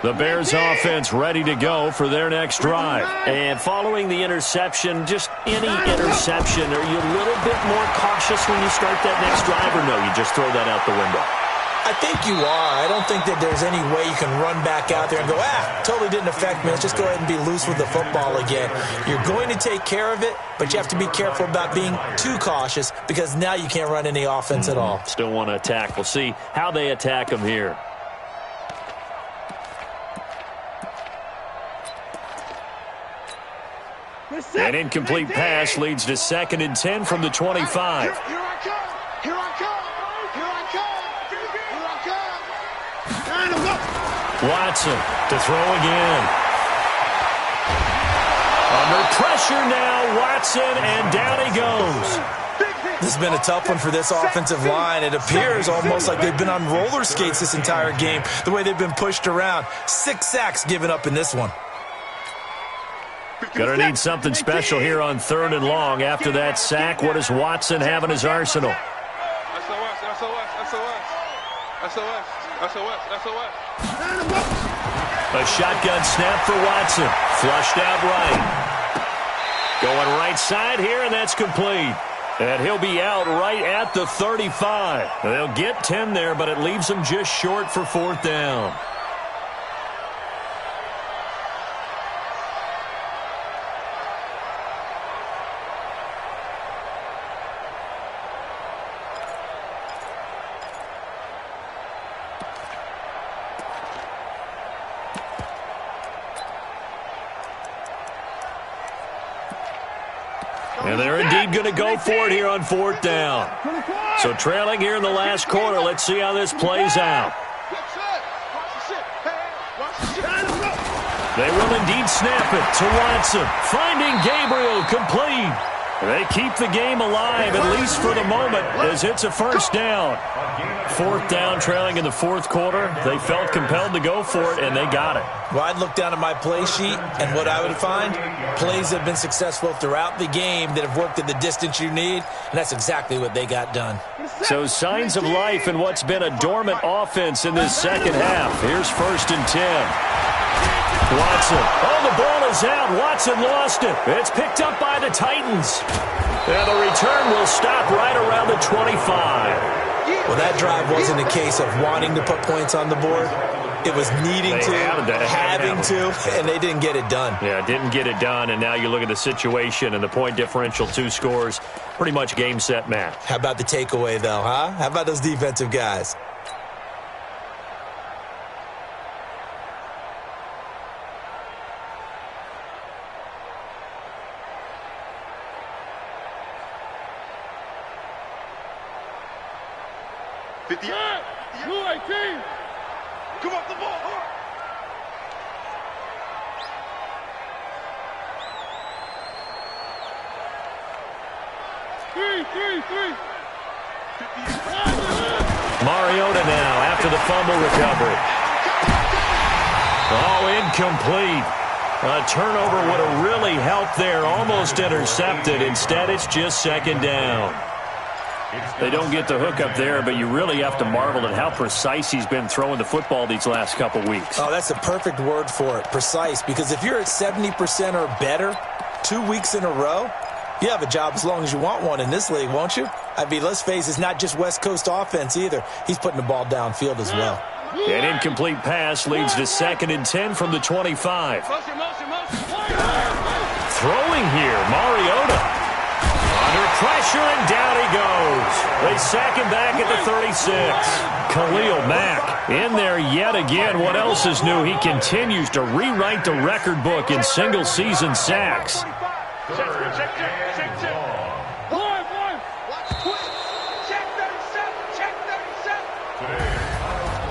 The Bears offense ready to go for their next drive. And following the interception, just any interception, are you a little bit more cautious when you start that next drive, or no, you just throw that out the window? I think you are. I don't think that there's any way you can run back out there and go, totally didn't affect me. Let's just go ahead and be loose with the football again. You're going to take care of it, but you have to be careful about being too cautious because now you can't run any offense at all. Still want to attack. We'll see how they attack them here. An incomplete pass leads to 2nd and 10 from the 25. Here I come. Here I come. Here I come. Here I come. Watson to throw again. Under pressure now, Watson, and down he goes. This has been a tough one for this offensive line. It appears almost like they've been on roller skates this entire game, the way they've been pushed around. 6 sacks given up in this one. Gonna need something special here on 3rd and long. After that sack, what does Watson have in his arsenal? A shotgun snap for Watson. Flushed out right. Going right side here, and that's complete. And he'll be out right at the 35. They'll get 10 there, but it leaves them just short for 4th down. And they're indeed going to go for it here on 4th down. So trailing here in the last quarter. Let's see how this plays out. They will indeed snap it to Watson. Finding Gabriel, complete. They keep the game alive, at least for the moment, as it's a 1st down. 4th down, trailing in the 4th quarter. They felt compelled to go for it, and they got it. Well, I'd look down at my play sheet, and what I would find, plays that have been successful throughout the game that have worked at the distance you need, and that's exactly what they got done. So signs of life in what's been a dormant offense in this 2nd half. Here's 1st and 10. Watson. Oh, the ball is out. Watson lost it. It's picked up by the Titans. And the return will stop right around the 25. Well, that drive wasn't a case of wanting to put points on the board. It was needing to, having to, and they didn't get it done. Yeah, didn't get it done, and now you look at the situation and the point differential, 2 scores, pretty much game, set, match. How about the takeaway, though, huh? How about those defensive guys? Come up the ball. Three. Mariota now after the fumble recovery. Oh, incomplete. A turnover would have really helped there. Almost intercepted. Instead, it's just 2nd down. They don't get the hook up there, but you really have to marvel at how precise he's been throwing the football these last couple weeks. Oh, that's a perfect word for it, precise, because if you're at 70% or better 2 weeks in a row, you have a job as long as you want one in this league, won't you? I mean, let's face it, it's not just West Coast offense either. He's putting the ball downfield as well. An incomplete pass leads to 2nd and 10 from the 25. Throwing here, Mariota. Under pressure, and down he goes. They sack him back at the 36. Khalil Mack in there yet again. What else is new? He continues to rewrite the record book in single-season sacks.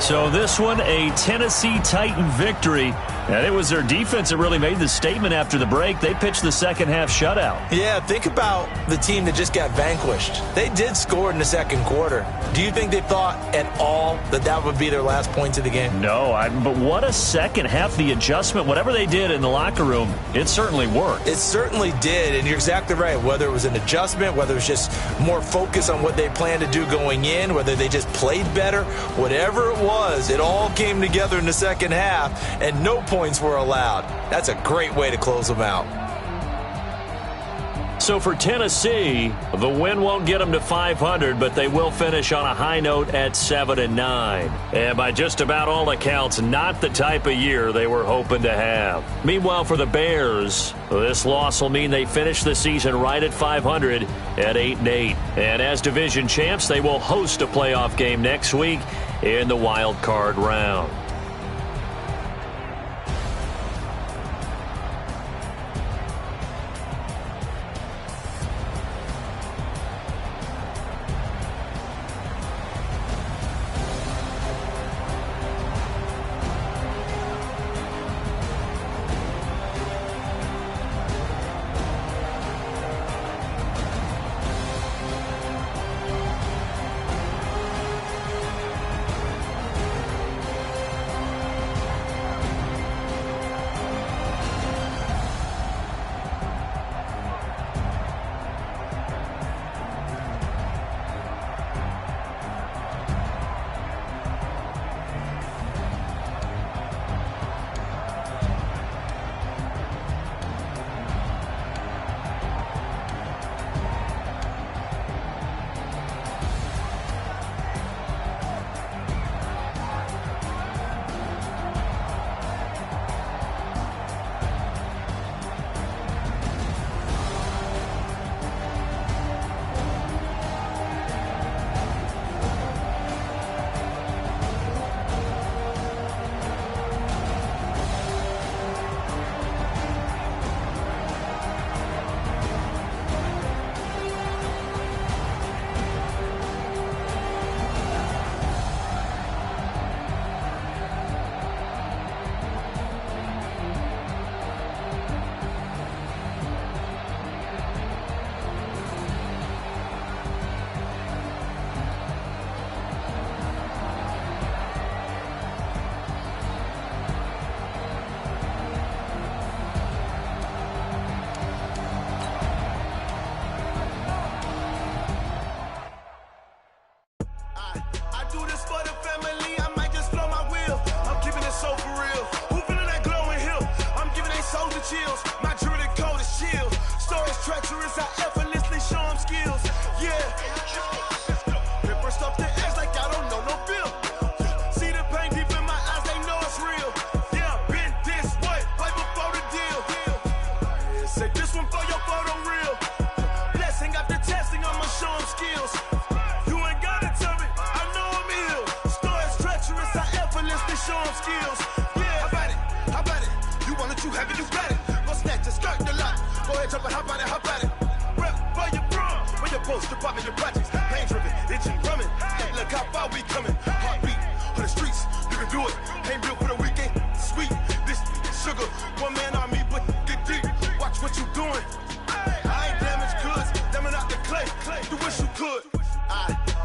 So this one, a Tennessee Titan victory. And it was their defense that really made the statement after the break. They pitched the second-half shutout. Yeah, think about the team that just got vanquished. They did score in the second quarter. Do you think they thought at all that that would be their last points of the game? No, but what a second half. The adjustment, whatever they did in the locker room, it certainly worked. It certainly did, and you're exactly right. Whether it was an adjustment, whether it was just more focus on what they planned to do going in, whether they just played better, whatever it was, it all came together in the second half, and no points were allowed. That's a great way to close them out. So for Tennessee, the win won't get them to 500, but they will finish on a high note at 7-9. And by just about all accounts, not the type of year they were hoping to have. Meanwhile, for the Bears, this loss will mean they finish the season right at 500 at 8-8. And as division champs, they will host a playoff game next week in the wild card round.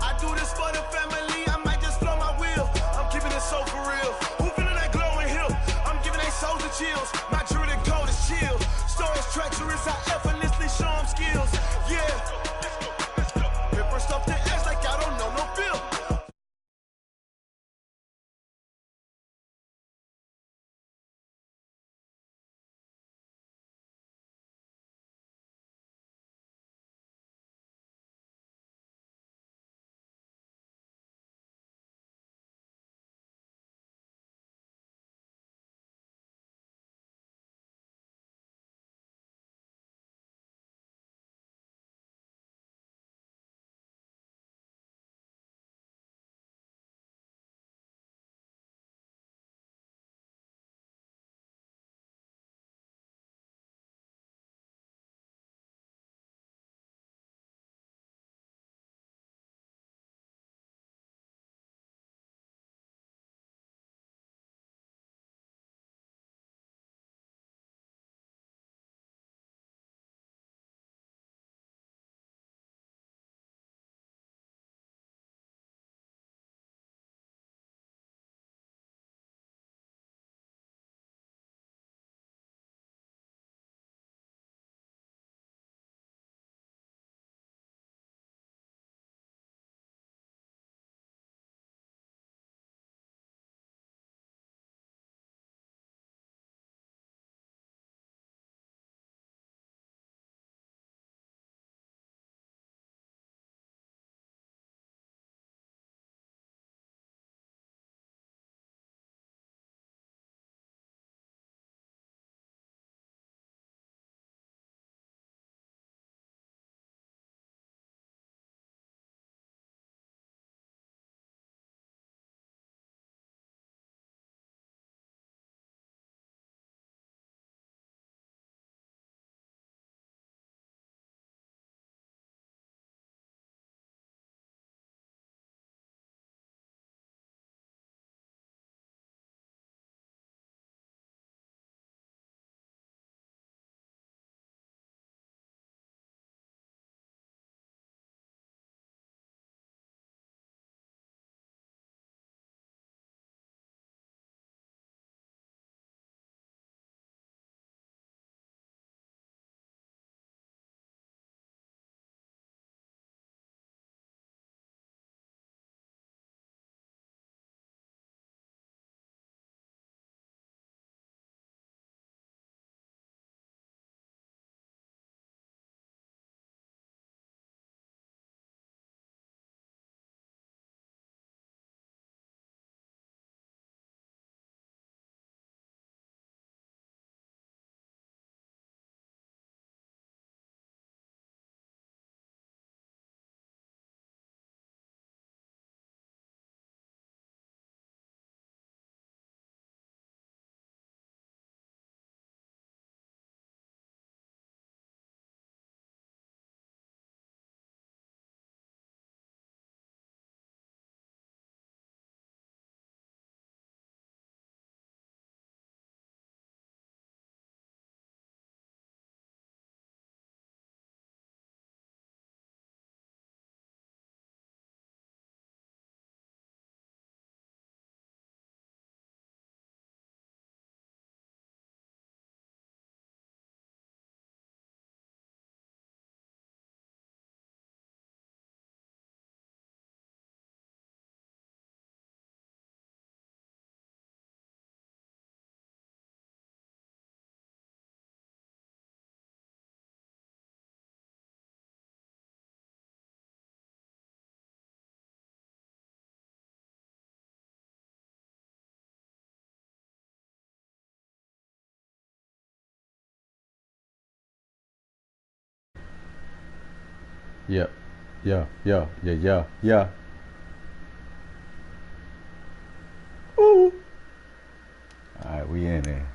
I do this for the family. I might just blow my wheel. I'm keeping it so for real. Who feeling that glow? Yep. Yeah. Ooh. All right, we in there.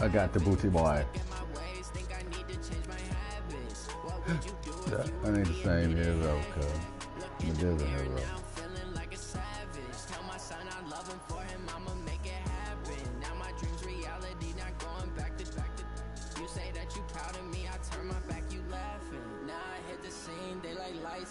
I got the booty boy. I ain't the same hero, cuz. I'm a different hero.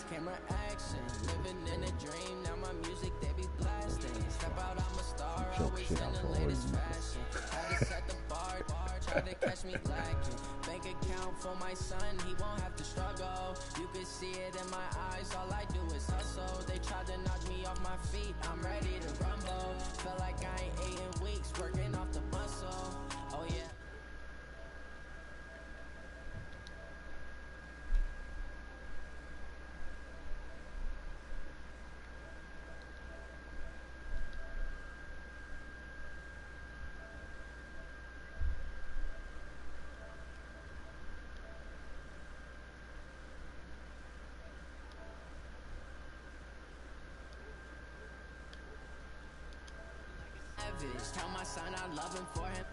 Camera action, living in a dream. Now my music they be blasting. Step out, I'm a star, always in the latest fashion. Had to set the bar, try to catch me lacking. Bank account for my son, he won't have to struggle. You can see it in my eyes, all I do is hustle. They tried to knock me off my feet, I'm ready to rumble. Feel like I ain't ate in weeks, working off the muscle. Oh yeah. Tell my son I love him for him.